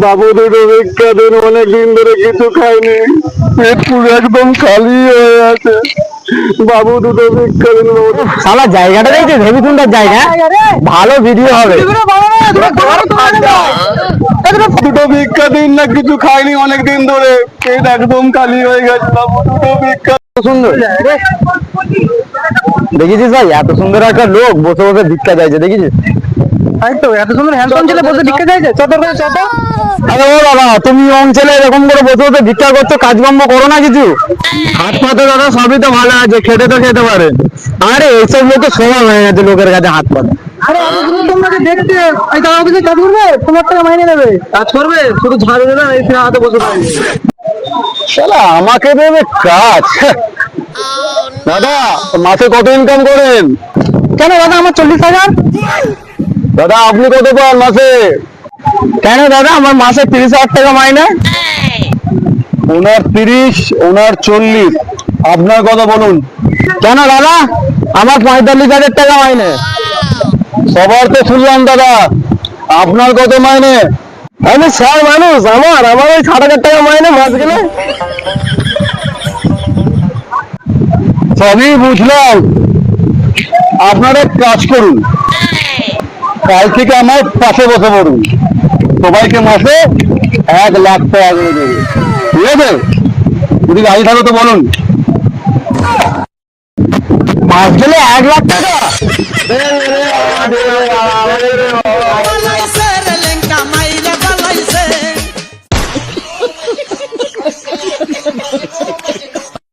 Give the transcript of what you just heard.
বাবু দুটো ভিক্ষা দিন, অনেকদিন ধরে কিছু খাইনি, পেট পুরো একদম খালি হয়ে আছে। বাবু দুটো ভিক্ষা দিন। শালা জায়গাটা দেখছিস, হেভি সুন্দর জায়গা, ভালো ভিডিও হবে। দুটো ভিক্ষা দিন না, কিছু খাইনি অনেকদিন ধরে, পেট একদম খালি হয়ে গেছে। বাবু দুটো ভিক্ষা। সুন্দর দেখেছিস ভাই, এত সুন্দর একটা লোক বসে বসে ভিক্ষা চাইছে, দেখেছিস? তো এত সুন্দর হ্যান্ডসাম ছেলে বসে ভিক্ষা চাইছে। আরে ও বাবা, তুমি অঞ্চলে এরকম করে বসে বসে ভিক্ষা করছো, কাজকর্ম করো না কিছু? হাত পাতে দাদা সবই তো ভালো আছে, খেতে তো খেতে পারে। আরে এইসব লোকের সময় হয়ে গেছে লোকের কাছে হাত পাতে। আরে তোমরা দেখতে এই টাকা অফিসে কাজ করবে, তোমার টাকা মাইনে দেবে, কাজ করবে, শুধু ঝাড়ু দেবে, এই হাতে বসে থাকবে। শালা আমাকে দেবে কাজ? দাদা মাসে কত ইনকাম করেন? কেন দাদা, আমার 40,000। দাদা আপনি কত পান মাসে? কেন দাদা, আমার মাসে 30,000 টাকা মাইনে। ওনার 30, ওনার 40, আপনার কথা বলুন। কেন দাদা, আমার 45,000 টাকা মাইনে। সবার তো শুনলাম দাদা, আপনার কত মাইনে? আমি স্যার মানুষ, আমার ওই 60,000 টাকা মাইনে মাস গেলে। সবই বুঝলাম, আপনারা এক কাজ করুন, কাল থেকে আমার পাশে বসে পড়ুন, সবাইকে মাসে 1,00,000 টাকা করে দেবে, ঠিক আছে? যদি গাড়ি থাকে তো বলুন। মাস গেলে 1,00,000 টাকা?